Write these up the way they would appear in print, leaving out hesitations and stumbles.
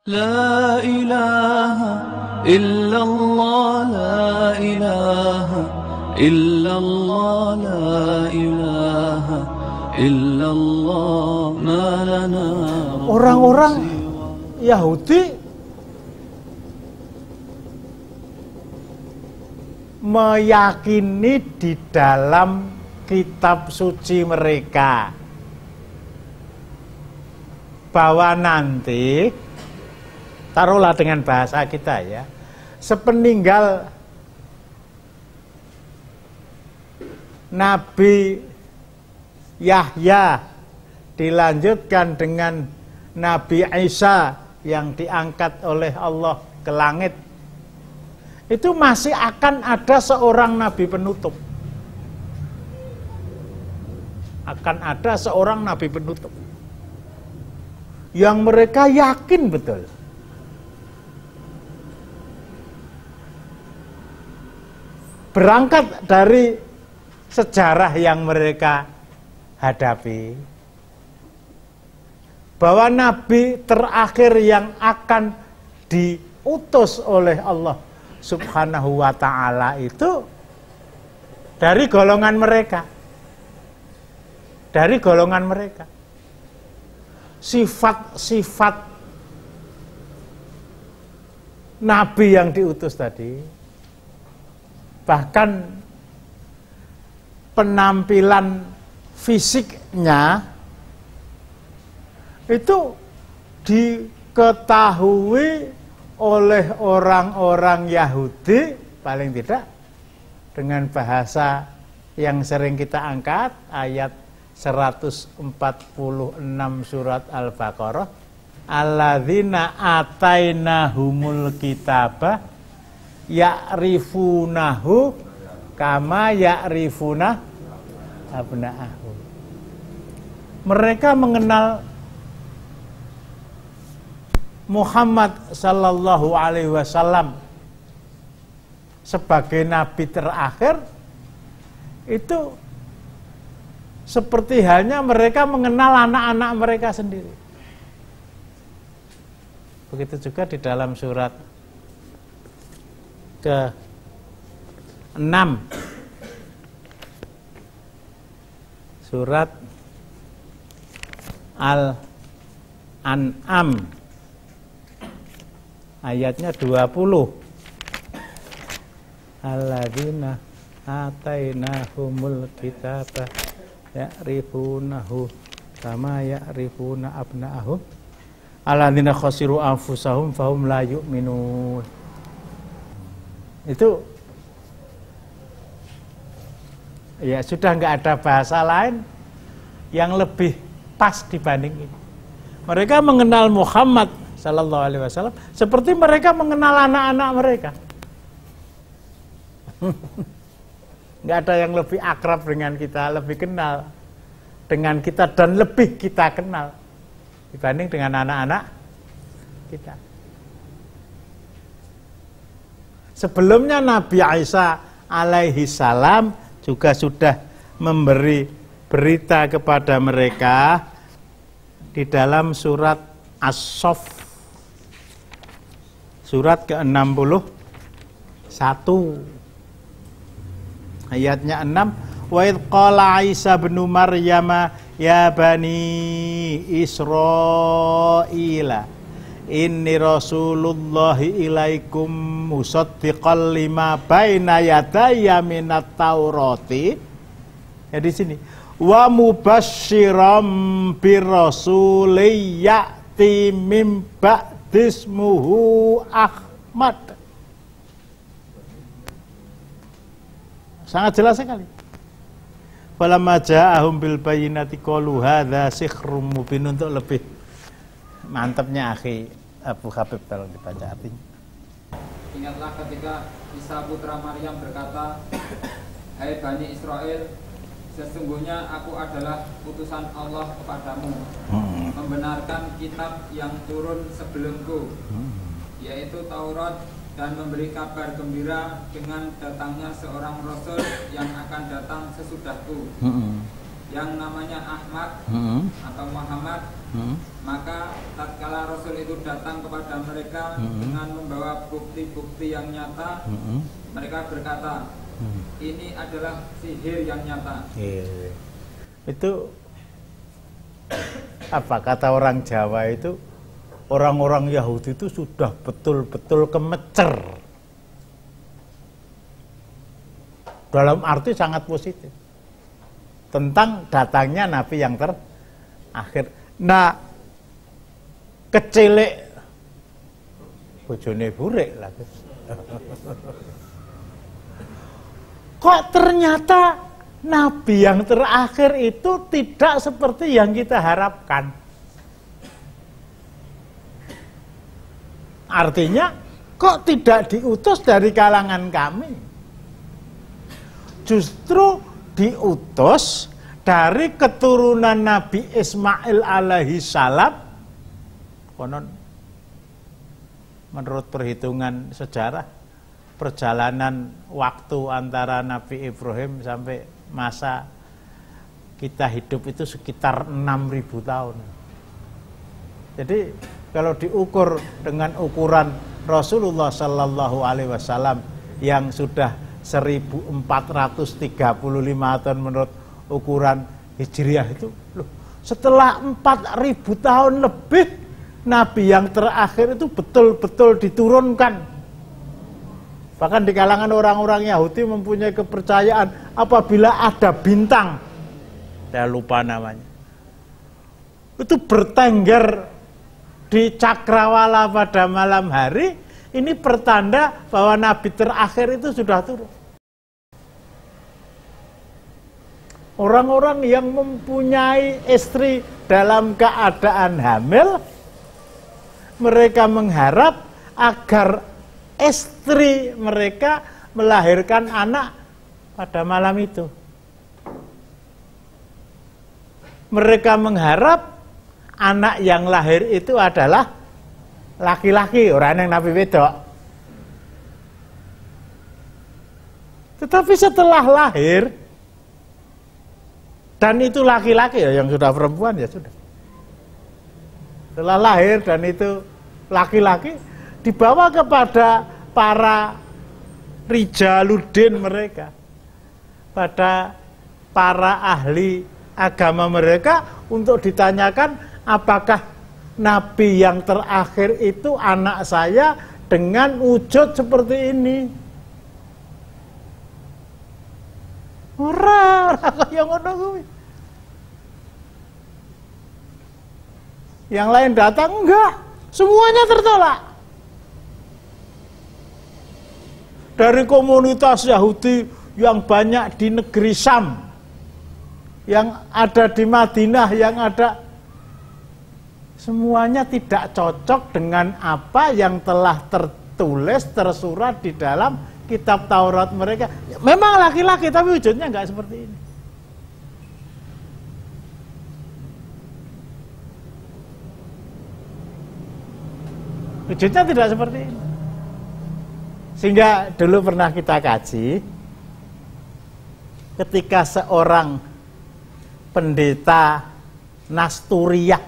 لا إله إلا الله لا إله إلا الله لا إله إلا الله ما لنا Orang-orang Yahudi meyakini di dalam kitab suci mereka bahwa nanti, taruhlah dengan bahasa kita ya, sepeninggal Nabi Yahya dilanjutkan dengan Nabi Isa yang diangkat oleh Allah ke langit, itu masih akan ada seorang Nabi penutup. Akan ada seorang Nabi penutup yang mereka yakin betul. Berangkat dari sejarah yang mereka hadapi, bahwa Nabi terakhir yang akan diutus oleh Allah Subhanahu wa ta'ala itu dari golongan mereka. Dari golongan mereka. Sifat-sifat Nabi yang diutus tadi, bahkan penampilan fisiknya itu diketahui oleh orang-orang Yahudi, paling tidak dengan bahasa yang sering kita angkat, ayat 146 surat Al-Baqarah, alladzina atainahumul kitabah ya'rifunahu kama ya'rifuna abna'ahum. Mereka mengenal Muhammad sallallahu alaihi wasallam sebagai nabi terakhir itu seperti halnya mereka mengenal anak-anak mereka sendiri. Begitu juga di dalam surat ke-6, surat Al-An'am, ayatnya 20. Alladzina atainahumul kitabah ya'rifunahu kama ya'rifuna abna'ahum alladzina khasiru anfusahum fahum la yu'minun. Itu ya sudah nggak ada bahasa lain yang lebih pas dibanding ini. Mereka mengenal Muhammad sallallahu alaihi wasallam seperti mereka mengenal anak-anak mereka. Nggak ada yang lebih akrab dengan kita, lebih kenal dengan kita dan lebih kita kenal dibanding dengan anak-anak kita. Sebelumnya Nabi Isa alaihi salam juga sudah memberi berita kepada mereka di dalam surat As-Saff, surat ke-61, ayatnya 6, wa idh qala Isa bin Maryam ya bani Israila inni rasulullahi ilaikum musaddiqan lima baina yadayya minat taurati. Ya di sini wa mubasysyiram birrasulin ya'ti mim ba'dismuhu Ahmad. Sangat jelas sekali. Falamma ja'ahum bil bayyinati qalu hadza sihrun mubin. Untuk lebih mantapnya akhi Abu Habib tolong dibaca artinya. Ingatlah ketika Isa putra Maryam berkata, hai Bani Israel, sesungguhnya aku adalah utusan Allah kepadamu, membenarkan kitab yang turun sebelumku, yaitu Taurat, dan memberi kabar gembira dengan datangnya seorang rasul yang akan datang sesudahku, yang namanya Ahmad atau Muhammad, Maka tatkala Rasul itu datang kepada mereka dengan membawa bukti-bukti yang nyata, mereka berkata, ini adalah sihir yang nyata. Itu apa kata orang Jawa itu, orang-orang Yahudi itu sudah betul-betul kemecer. Dalam arti sangat positif tentang datangnya Nabi yang terakhir. Nah, kecilik bojone burik lagi. Kok ternyata Nabi yang terakhir itu tidak seperti yang kita harapkan. Artinya, kok tidak diutus dari kalangan kami? Justru diutus dari keturunan Nabi Ismail alaihi salam. Konon menurut perhitungan sejarah, perjalanan waktu antara Nabi Ibrahim sampai masa kita hidup itu sekitar 6.000 tahun. Jadi kalau diukur dengan ukuran Rasulullah Sallallahu Alaihi Wasallam yang sudah 1435 tahun menurut ukuran Hijriah itu, loh, setelah 4.000 tahun lebih Nabi yang terakhir itu betul-betul diturunkan. Bahkan di kalangan orang-orang Yahudi mempunyai kepercayaan apabila ada bintang, saya lupa namanya, itu bertengger di cakrawala pada malam hari, ini pertanda bahwa Nabi terakhir itu sudah turun. Orang-orang yang mempunyai istri dalam keadaan hamil, mereka mengharap agar istri mereka melahirkan anak pada malam itu. Mereka mengharap anak yang lahir itu adalah laki-laki, orang yang Nabi wedok. Tetapi setelah lahir, dan itu laki-laki, ya yang sudah perempuan ya sudah. Setelah lahir dan itu laki-laki, dibawa kepada para rijaluddin mereka, pada para ahli agama mereka untuk ditanyakan apakah Nabi yang terakhir itu anak saya dengan wujud seperti ini. Ora kaya ngono kuwi. Yang lain datang enggak, semuanya tertolak. Dari komunitas Yahudi yang banyak di negeri Syam, yang ada di Madinah, yang ada, semuanya tidak cocok dengan apa yang telah tertulis, tersurat di dalam kitab Taurat mereka. Memang laki-laki, tapi wujudnya enggak seperti ini. Wujudnya tidak seperti ini. Sehingga dulu pernah kita kaji, ketika seorang pendeta Nasturiyah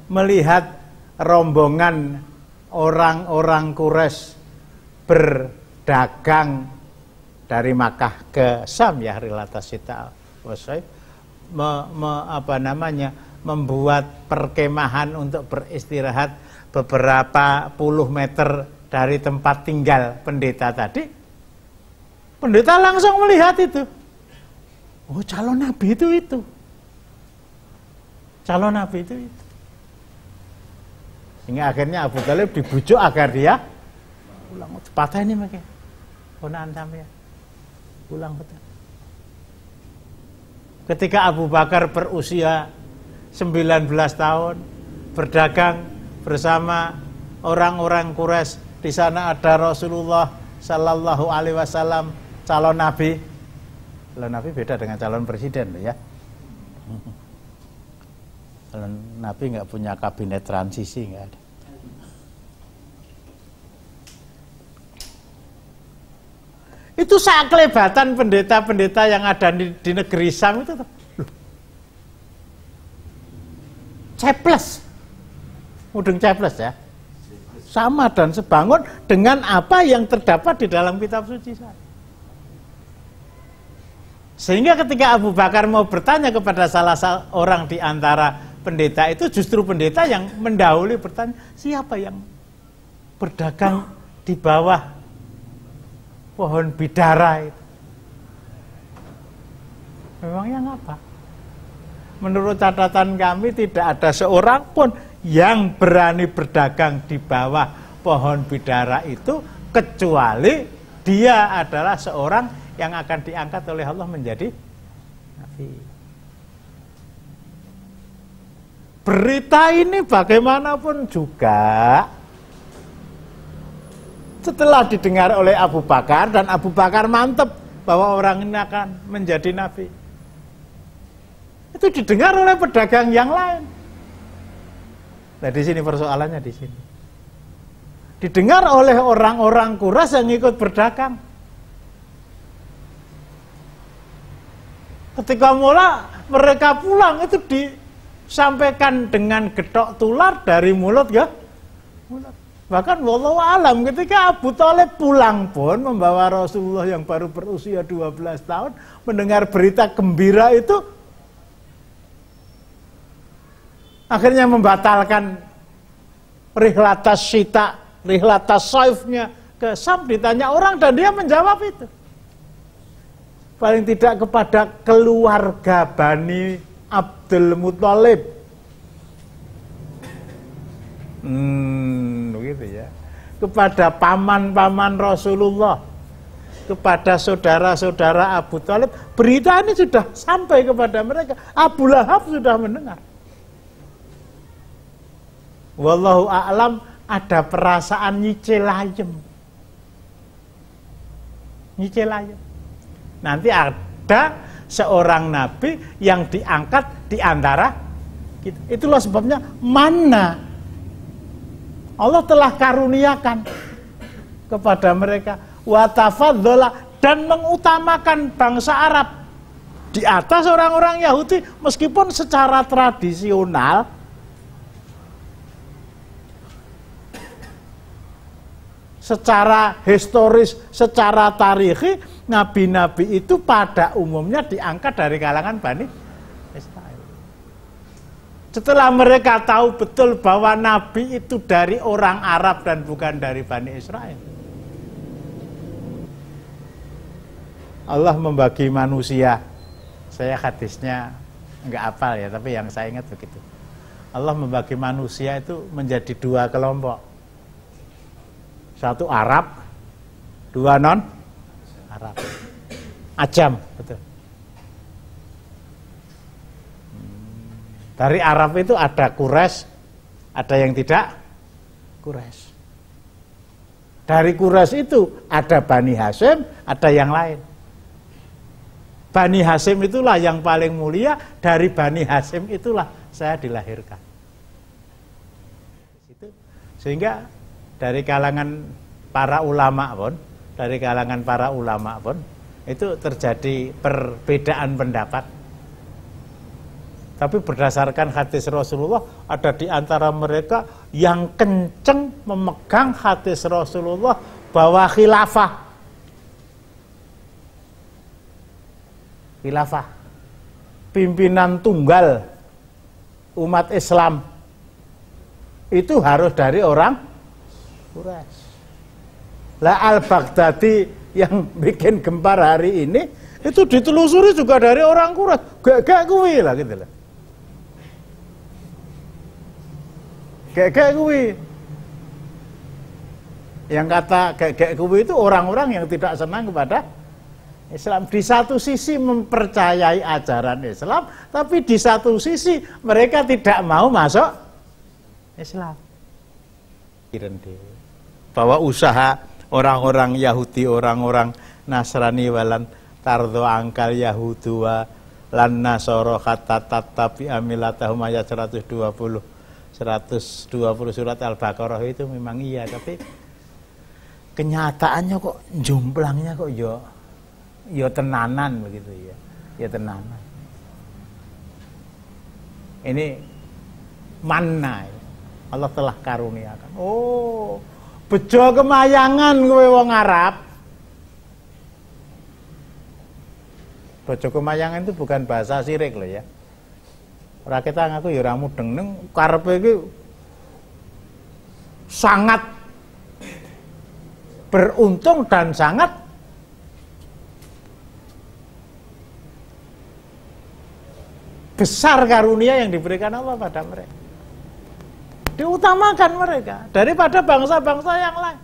melihat rombongan orang-orang Quraisy berdagang dari Makkah ke Syam, ya rilatasita wasai, membuat perkemahan untuk beristirahat beberapa puluh meter dari tempat tinggal pendeta tadi. Pendeta langsung melihat itu. Oh, calon nabi itu. Calon nabi itu. Sehingga akhirnya Abu Thalib dibujuk agar dia pulang. Patah ini makai ponaan sampai pulang betul. Ketika Abu Bakar berusia 19 tahun berdagang bersama orang-orang Quraisy, di sana ada Rasulullah Sallallahu Alaihi Wasallam, calon nabi. Calon nabi beda dengan calon presiden, ya. Calon nabi nggak punya kabinet transisi, nggak ada. Itu saklebatan pendeta-pendeta yang ada di negeri Syam itu. Loh, ceples. Mudeng ceples ya. Sama dan sebangun dengan apa yang terdapat di dalam kitab suci saya. Sehingga ketika Abu Bakar mau bertanya kepada salah seorang di antara pendeta itu, justru pendeta yang mendahului bertanya, siapa yang berdagang di bawah pohon bidara itu? Memangnya ngapa? Menurut catatan kami tidak ada seorang pun yang berani berdagang di bawah pohon bidara itu, kecuali dia adalah seorang yang akan diangkat oleh Allah menjadi nabi. Berita ini bagaimanapun juga setelah didengar oleh Abu Bakar, dan Abu Bakar mantep bahwa orang ini akan menjadi nabi, itu didengar oleh pedagang yang lain. Nah, di sini persoalannya di sini. Didengar oleh orang-orang Quraisy yang ikut berdagang. Ketika mula mereka pulang itu disampaikan dengan getok tular dari mulut ke mulut. Bahkan wallahu alam ketika Abu Thalib pulang pun membawa Rasulullah yang baru berusia 12 tahun, mendengar berita gembira itu, akhirnya membatalkan rihlatas syita, rihlatas saifnya ke Syam. Ditanya orang dan dia menjawab itu. Paling tidak kepada keluarga Bani Abdul Muthalib. Begitu ya. Kepada paman-paman Rasulullah, kepada saudara-saudara Abu Thalib, berita ini sudah sampai kepada mereka. Abu Lahab sudah mendengar. Wallahu a'lam, ada perasaan nyicil ayem. Nyicil ayem. Nanti ada seorang nabi yang diangkat di antara kita. Itulah sebabnya mana Allah telah karuniakan kepada mereka wa tafadzola, dan mengutamakan bangsa Arab di atas orang-orang Yahudi, meskipun secara tradisional secara historis, secara tarikhi, nabi-nabi itu pada umumnya diangkat dari kalangan Bani Israel. Setelah mereka tahu betul bahwa nabi itu dari orang Arab dan bukan dari Bani Israel, Allah membagi manusia. Saya hadisnya enggak hafal ya, tapi yang saya ingat begitu. Allah membagi manusia itu menjadi dua kelompok. Satu Arab, dua non Arab. Ajam, betul. Dari Arab itu ada Quraisy, ada yang tidak Quraisy. Dari Quraisy itu ada Bani Hasyim, ada yang lain. Bani Hasyim itulah yang paling mulia, dari Bani Hasyim itulah saya dilahirkan. Sehingga dari kalangan para ulama pun, itu terjadi perbedaan pendapat. Tapi berdasarkan hadis Rasulullah, ada di antara mereka yang kenceng memegang hadis Rasulullah bahwa khilafah, pimpinan tunggal umat Islam itu harus dari orang Quraisy. Lah Al-Baghdadi yang bikin gempar hari ini itu ditelusuri juga dari orang Quraisy. Gak kuwi lah gitu lah. Gak kuwi. Yang kata gak kuwi itu orang-orang yang tidak senang kepada Islam. Di satu sisi mempercayai ajaran Islam, tapi di satu sisi mereka tidak mau masuk Islam. Bahwa usaha orang-orang Yahudi, orang-orang Nasrani, walan tardo angkal Yahudu wa lan nasoro kata tatapi amilatahum, ayat 120 surat Al-Baqarah itu memang iya, tapi kenyataannya kok jumplangnya kok yo tenanan begitu ya. Ya tenanan. Ini manna. Allah telah karuniakan. Oh, bejo kemayangan kowe wong Arab. Bejo kemayangan itu bukan bahasa sirik loh ya. Ora kita ngaku ya ora mudeng neng karepe iki sangat beruntung dan sangat besar karunia yang diberikan Allah pada mereka. Diutamakan mereka daripada bangsa-bangsa yang lain.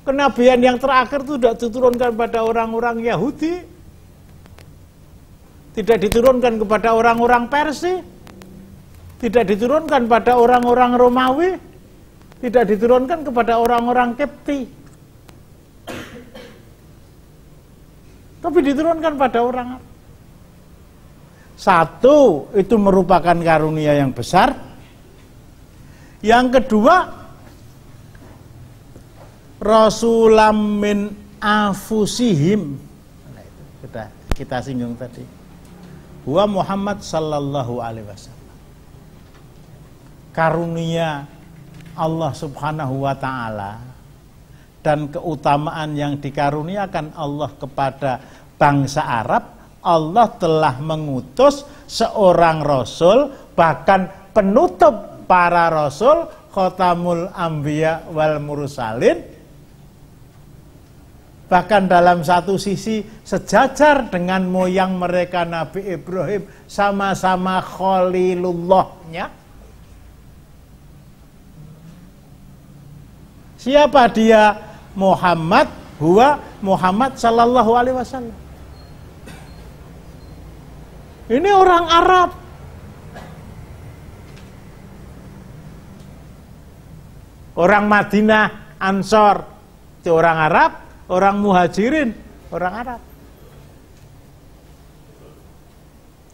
Kenabian yang terakhir itu tidak diturunkan pada orang-orang Yahudi, tidak diturunkan kepada orang-orang Persia, tidak diturunkan pada orang-orang Romawi, tidak diturunkan kepada orang-orang Kipti, tapi diturunkan pada orang Arab. Satu, itu merupakan karunia yang besar. Yang kedua, Rasulam min anfusihim. Nah, itu sudah kita singgung tadi. Huwa Muhammad sallallahu alaihi wasallam. Karunia Allah subhanahu wa ta'ala dan keutamaan yang dikaruniakan Allah kepada bangsa Arab, Allah telah mengutus seorang Rasul, bahkan penutup para Rasul, Khotamul Anbiya wal Mursalin, bahkan dalam satu sisi sejajar dengan moyang mereka Nabi Ibrahim, sama-sama Khalilullahnya. Siapa dia? Muhammad, huwa Muhammad sallallahu alaihi wasallam. Ini orang Arab. Orang Madinah, Ansor, itu orang Arab. Orang Muhajirin, orang Arab.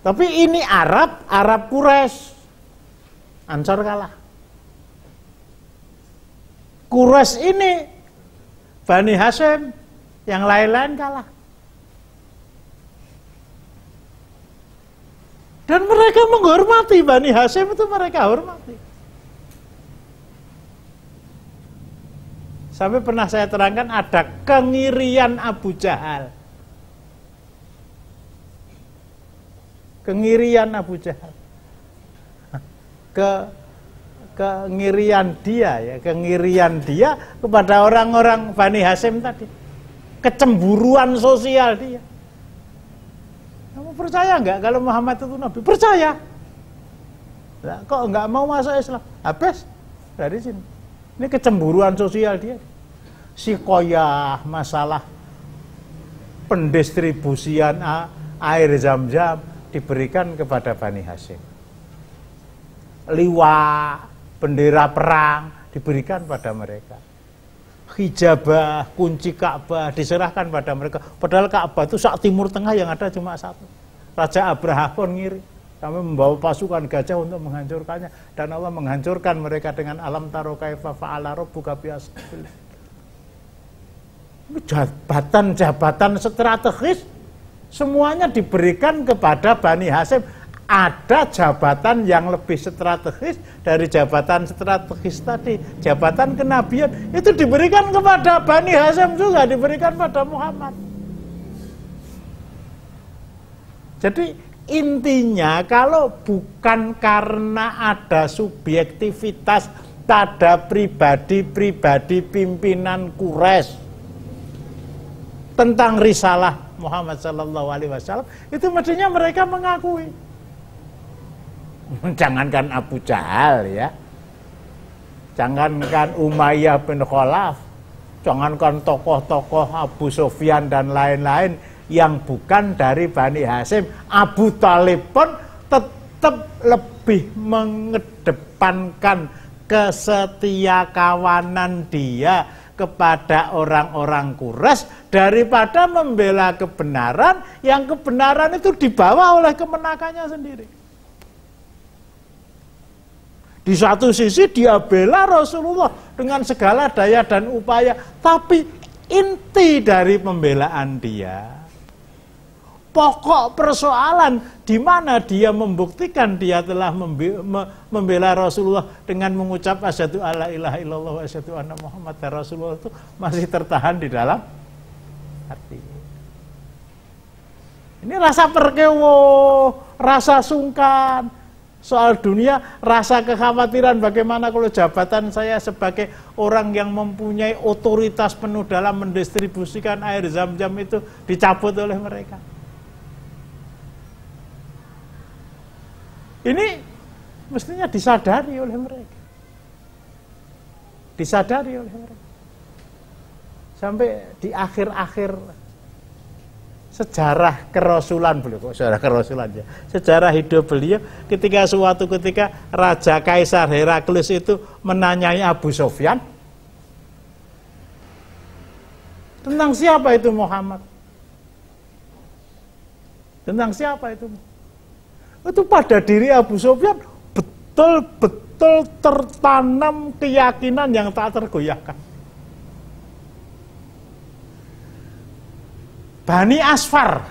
Tapi ini Arab Quraisy. Ansor kalah. Quraisy ini Bani Hasyim, yang lain-lain kalah. Dan mereka menghormati Bani Hasyim, itu mereka hormati. Sampai pernah saya terangkan ada kengirian Abu Jahal. Kengirian Abu Jahal. Kengirian dia kepada orang-orang Bani Hasyim tadi. Kecemburuan sosial dia. Kamu percaya enggak kalau Muhammad itu Nabi? Percaya. Nah, kok enggak mau masuk Islam? Habis dari sini. Ini kecemburuan sosial dia. Sikoyah, masalah pendistribusian air Zam-Zam diberikan kepada Bani Hasyim. Liwa, bendera perang diberikan pada mereka. Hijabah, kunci Ka'bah diserahkan pada mereka. Padahal Ka'bah itu sak Timur Tengah yang ada cuma satu. Raja Abraha pun ngiri. Kami membawa pasukan gajah untuk menghancurkannya, dan Allah menghancurkan mereka dengan alam taro kaifa fa'ala rabbuka biashabil. Jabatan-jabatan strategis semuanya diberikan kepada Bani Hasyim. Ada jabatan yang lebih strategis dari jabatan strategis tadi, jabatan kenabian itu diberikan kepada Bani Hasyim juga, diberikan pada Muhammad. Jadi intinya, kalau bukan karena ada subjektivitas pada pribadi-pribadi pimpinan Quraisy tentang risalah Muhammad sallallahu alaihi wasallam, itu mestinya mereka mengakui. Jangankan Abu Jahal ya, jangankan Umayyah bin Khalaf, jangankan tokoh-tokoh Abu Sufyan dan lain-lain yang bukan dari Bani Hasyim, Abu Thalib pun tetap lebih mengedepankan kesetiakawanan dia kepada orang-orang Quraisy daripada membela kebenaran, yang kebenaran itu dibawa oleh kemenakannya sendiri. Di satu sisi dia bela Rasulullah dengan segala daya dan upaya, tapi inti dari pembelaan dia, pokok persoalan di mana dia membuktikan dia telah membela Rasulullah dengan mengucap asyhadu alla ilaha illallah wa asyhadu anna Muhammadar Rasulullah itu masih tertahan di dalam hati. Ini rasa perkewo, rasa sungkan soal dunia, rasa kekhawatiran bagaimana kalau jabatan saya sebagai orang yang mempunyai otoritas penuh dalam mendistribusikan air Zam-Zam itu dicabut oleh mereka. Ini mestinya disadari oleh mereka. Disadari oleh mereka. Sampai di akhir-akhir sejarah kerasulan beliau, kok sejarah kerasulan ya. Sejarah hidup beliau ketika suatu ketika Raja Kaisar Heraklius itu menanyai Abu Sufyan tentang siapa itu Muhammad. Tentang siapa itu? Itu pada diri Abu Sufyan betul-betul tertanam keyakinan yang tak tergoyahkan. Bani Asfar,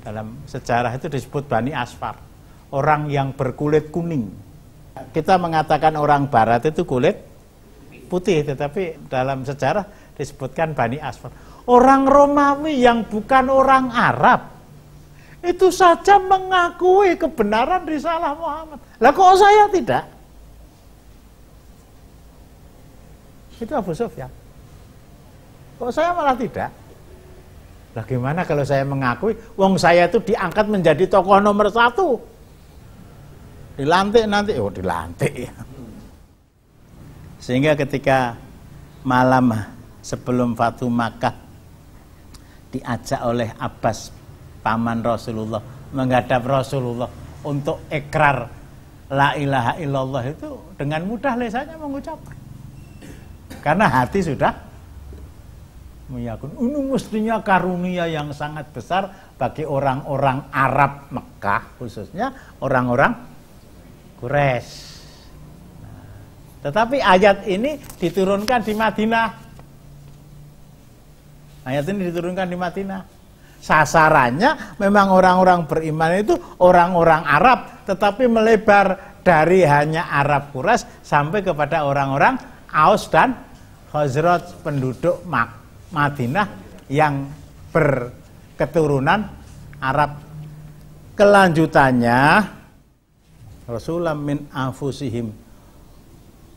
dalam sejarah itu disebut Bani Asfar, orang yang berkulit kuning. Kita mengatakan orang Barat itu kulit putih, tetapi dalam sejarah disebutkan Bani Asfar. Orang Romawi yang bukan orang Arab, itu saja mengakui kebenaran risalah Muhammad. Lah kok saya tidak? Itu Abu Sufyan. Kok saya malah tidak? Lah gimana kalau saya mengakui, wong saya itu diangkat menjadi tokoh nomor 1. Dilantik nanti, dilantik ya. Sehingga ketika malam sebelum Fatu Makkah diajak oleh Abbas, paman Rasulullah, menghadap Rasulullah untuk ikrar la ilaha illallah itu dengan mudah lisannya mengucapkan. Karena hati sudah meyakini. Ini mestinya karunia yang sangat besar bagi orang-orang Arab Mekah, khususnya orang-orang Quraisy. Tetapi ayat ini diturunkan di Madinah. Ayat ini diturunkan di Madinah. Sasarannya memang orang-orang beriman itu orang-orang Arab, tetapi melebar dari hanya Arab Quraisy sampai kepada orang-orang Aus dan Khazraj, penduduk Madinah yang berketurunan Arab. Kelanjutannya, Rasulullah min anfusihim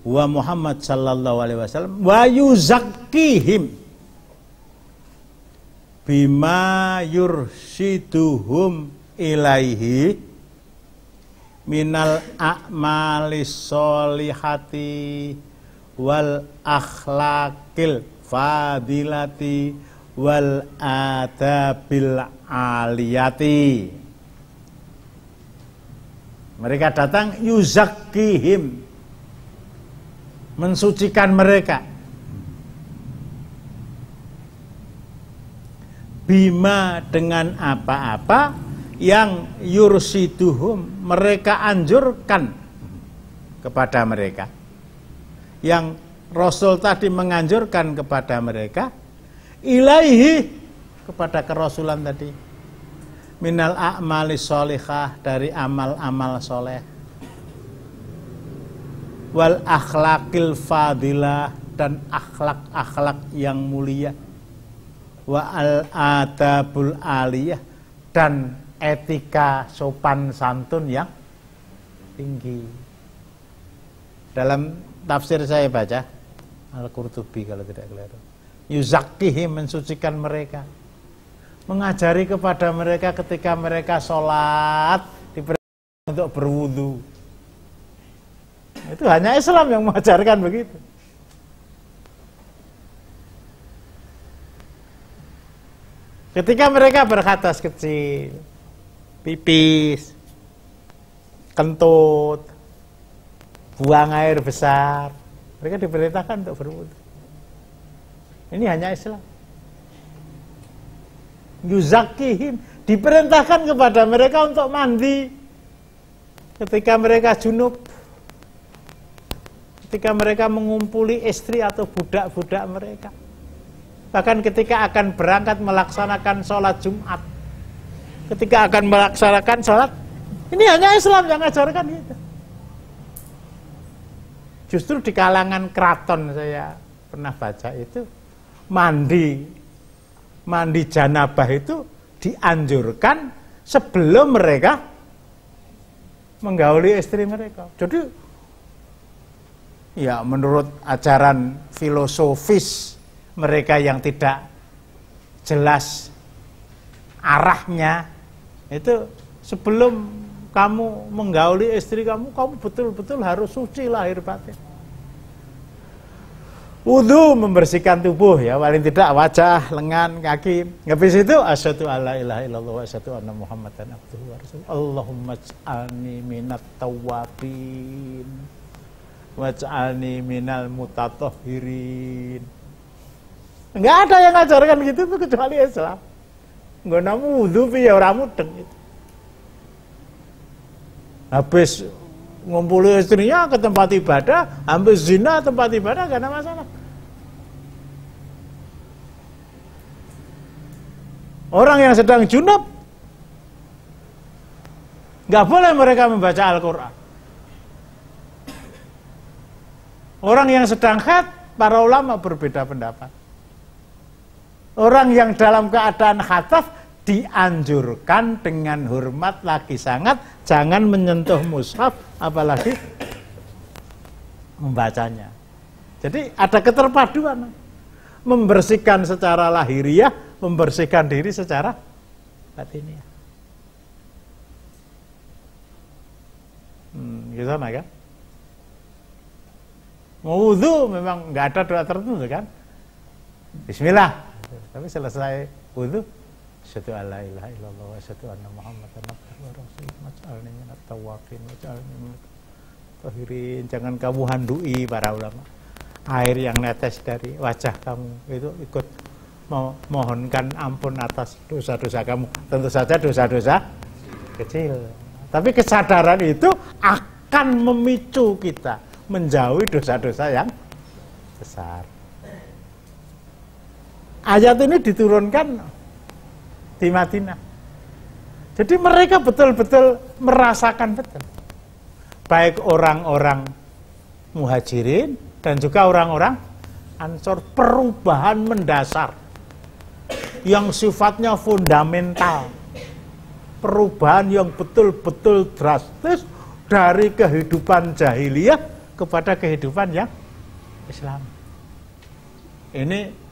wa Muhammad sallallahu alaihi wasallam wa yuzakkihim bima yurshiduhum ilaihi minal a'malis solihati wal akhlaqil fadilati wal adabil aliyati. Mereka datang yuzakkihim, mensucikan mereka, bima dengan apa-apa yang yursiduhum mereka anjurkan kepada mereka, yang Rasul tadi menganjurkan kepada mereka, ilaihi kepada kerasulan tadi, minal a'mali sholihah dari amal-amal soleh, wal akhlaqil fadilah dan akhlak-akhlak yang mulia, wa al adabul aliyah dan etika sopan santun yang tinggi. Dalam tafsir saya baca Al-Qurtubi kalau tidak keliru, yuzakkihim, mensucikan mereka, mengajari kepada mereka ketika mereka sholat diperintahkan untuk berwudu. Itu hanya Islam yang mengajarkan begitu. Ketika mereka berkhatas kecil, pipis, kentut, buang air besar, mereka diperintahkan untuk berwudu. Ini hanya Islam. Yuzakkihim, diperintahkan kepada mereka untuk mandi ketika mereka junub, ketika mereka mengumpuli istri atau budak-budak mereka, bahkan ketika akan berangkat melaksanakan sholat Jumat, ketika akan melaksanakan sholat, ini hanya Islam yang ngajarkan gitu. Justru di kalangan keraton saya pernah baca itu mandi janabah itu dianjurkan sebelum mereka menggauli istri mereka. Jadi ya menurut ajaran filosofis mereka yang tidak jelas arahnya, itu sebelum kamu menggauli istri kamu betul-betul harus suci lahir batin. Wudu membersihkan tubuh ya, paling tidak wajah, lengan, kaki. Habis itu asyhadu alla ilaha illallah wa asyhadu anna muhammadan abduhu wa rasuluh. Allahumma ij'alni minat tawwabin waj'alni minal mutatahhirin. Enggak ada yang ngajarkan gitu tuh kecuali Islam. Enggak namu wudu piye ora mudeng itu. Habis ngumpuli istrinya ke tempat ibadah, habis zina tempat ibadah, gak ada masalah. Orang yang sedang junub gak boleh mereka membaca Al-Quran. Orang yang sedang haid, para ulama berbeda pendapat. Orang yang dalam keadaan khataf dianjurkan dengan hormat lagi sangat jangan menyentuh mushaf apalagi membacanya. Jadi ada keterpaduan, membersihkan secara lahiriah, membersihkan diri secara batiniah. Gitu kan? Mau wudu memang nggak ada doa tertentu kan? Bismillah. Tapi selesai wudu, asyhadu alla ilaha illallah wa asyhadu anna muhammadan abduhu wa rasuluh. Waj'alni minat tawwabin waj'alni minal mutatahhirin. Jangan kamu handui para ulama. Air yang netes dari wajah kamu itu ikut memohonkan ampun atas dosa-dosa kamu. Tentu saja dosa-dosa kecil. Tapi kesadaran itu akan memicu kita menjauhi dosa-dosa yang besar. Ayat ini diturunkan di Madinah. Jadi mereka betul-betul merasakan betul. Baik orang-orang muhajirin dan juga orang-orang Ansor, perubahan mendasar yang sifatnya fundamental. Perubahan yang betul-betul drastis dari kehidupan jahiliyah kepada kehidupan yang Islam. Ini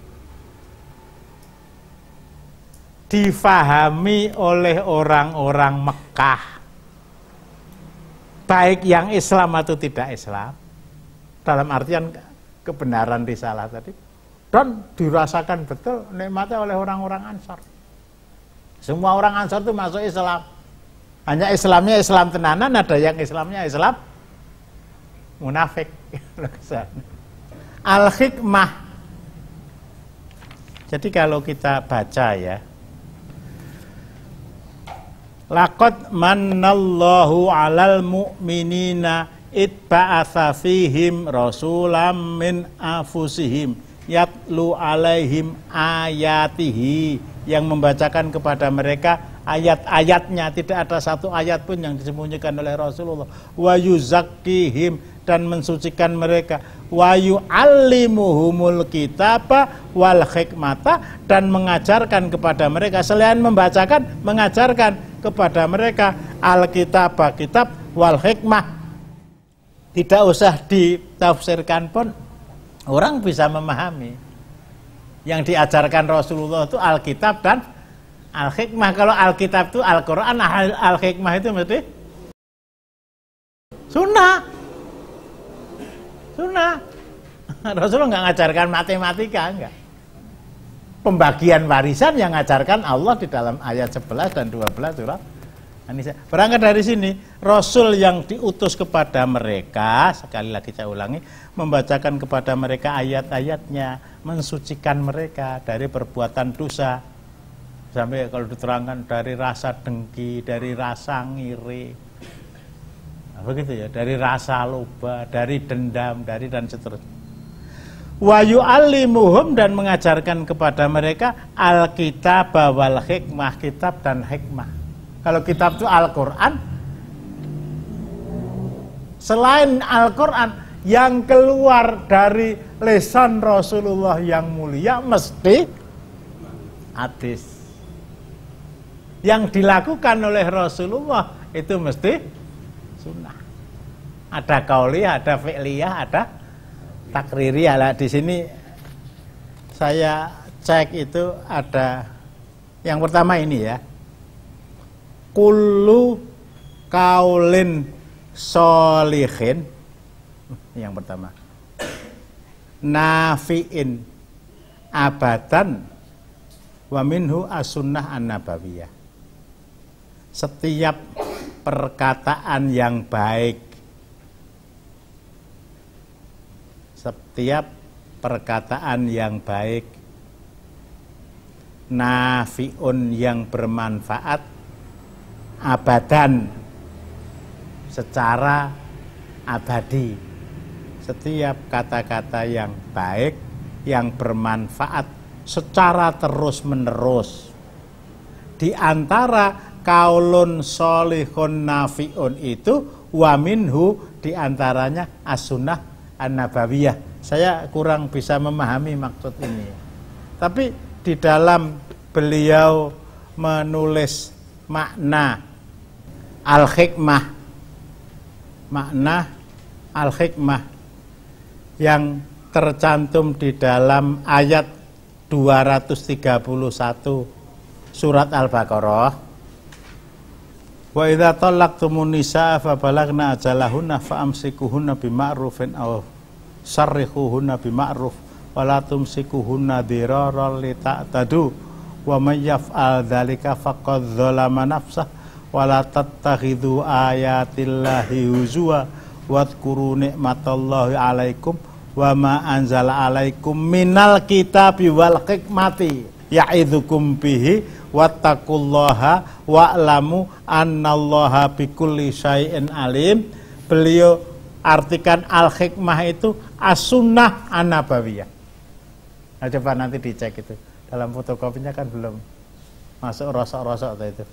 difahami oleh orang-orang Mekah, baik yang Islam atau tidak Islam, dalam artian kebenaran risalah tadi, dan dirasakan betul nikmatnya oleh orang-orang Ansar. Semua orang Ansar itu masuk Islam, hanya Islamnya Islam tenanan, ada yang Islamnya Islam munafik. Al-Hikmah. Jadi kalau kita baca ya, laqad mannallahu 'alal mu'minina itba'atsa fihim rasulam min anfusihim yatlu 'alaihim ayatihi, yang membacakan kepada mereka ayat-ayatnya. Tidak ada satu ayat pun yang disembunyikan oleh Rasulullah. Wa yuzakkihim, dan mensucikan mereka. Wa yu'allimuhumul kitaba wal hikmata, dan mengajarkan kepada mereka, selain membacakan, mengajarkan kepada mereka Alkitab, kitab, wal hikmah. Tidak usah ditafsirkan pun orang bisa memahami. Yang diajarkan Rasulullah itu Alkitab dan Al-Hikmah. Kalau Alkitab itu Al-Quran, Al-Hikmah itu mesti Sunnah. Rasulullah nggak ngajarkan matematika, enggak. Pembagian warisan yang ngajarkan Allah di dalam ayat 11 dan 12 surat An-Nisa. Berangkat dari sini, Rasul yang diutus kepada mereka, sekali lagi saya ulangi, membacakan kepada mereka ayat-ayatnya, mensucikan mereka dari perbuatan dosa. Sampai kalau diterangkan dari rasa dengki, dari rasa ngiri, begitu ya, dari rasa loba, dari dendam, dari dan seterusnya. Wa yu'allimuhum, dan mengajarkan kepada mereka Alkitab wal hikmah, kitab dan hikmah. Kalau kitab itu Al-Quran. Selain Al-Quran, yang keluar dari lisan Rasulullah yang mulia mesti hadis. Yang dilakukan oleh Rasulullah itu mesti sunnah. Ada qauliyah, ada fi'liyah, ada takririyah. Lah di sini saya cek itu ada yang pertama ini ya. Kullu kaulin sholihin, yang pertama. Nafi'in abadan wa minhu as-sunnah an-nabawiyah. Setiap perkataan yang baik, setiap perkataan yang baik, nafi'un yang bermanfaat, abadan secara abadi. Setiap kata-kata yang baik, yang bermanfaat secara terus-menerus. Di antara kaulun sholihun nafi'un itu wa minhu, di antaranya as-sunnah an-nabawiyah. Saya kurang bisa memahami maksud ini. Tapi di dalam beliau menulis makna al-hikmah, makna al-hikmah yang tercantum di dalam ayat 231 surat Al-Baqarah. Wa idza talaqtumun nisaa fa balagna ajalahunna fa amsikuhunna bima'rufin aw sarrihuhunna bima'ruf wa la tumsikuhunna diraran li ta'tadu wa may yaf'al dzalika faqad dzalama nafsah wa la tattakhidhu ayatillahi huzwa wadhkuru ni'matallahi 'alaikum wa ma anzala 'alaikum minal kitabi wal hikmati ya'idzukum bihi wattaqullaha wa'lamu annallaha bikulli syai'in alim. Beliau artikan al-hikmah itu as-sunnah an-nabawiyah. Nah, coba nanti dicek itu. Dalam fotokopinya kan belum masuk rosok-rosok itu.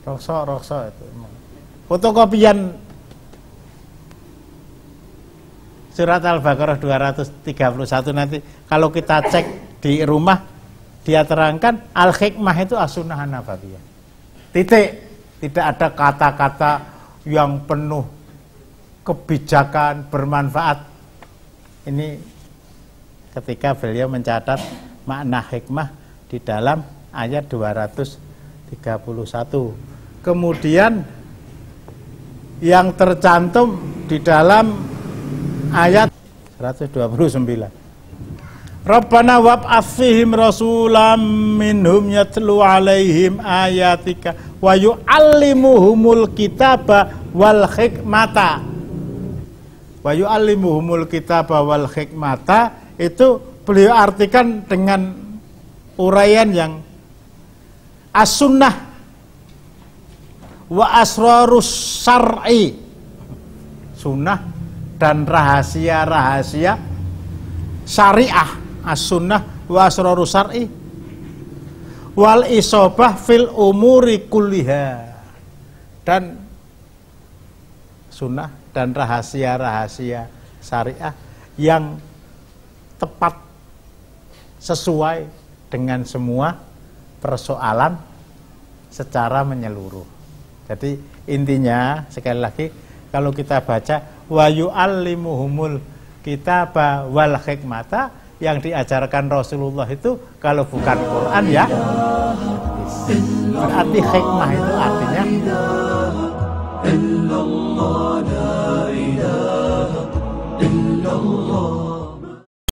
Rosok-rosok itu. Fotokopian surat Al-Baqarah 231 nanti kalau kita cek di rumah, dia terangkan al-hikmah itu as-sunnah an-nabawiyah. Titik. Tidak ada kata-kata yang penuh kebijakan, bermanfaat. Ini ketika beliau mencatat makna hikmah di dalam ayat 231. Kemudian yang tercantum di dalam ayat 129. Rabbana wab'ats fihim rasulam minhum yatlu 'alaihim ayatika wa yu'allimuhumul kitaba wal hikmata. Wa yu'allimuhumul kitaba wal hikmata itu beliau artikan dengan uraian yang as-sunnah wa asrarus syar'i, sunnah dan rahasia-rahasia syariah, as-sunnah wa asrarus syar'i wal isobah fil umuri kulliha, dan sunnah dan rahasia-rahasia syariah yang tepat sesuai dengan semua persoalan secara menyeluruh. Jadi intinya sekali lagi kalau kita baca wa yu'allimuhumul kitaba wal hikmata, yang diajarkan Rasulullah itu kalau bukan Quran ya berarti hikmah itu artinya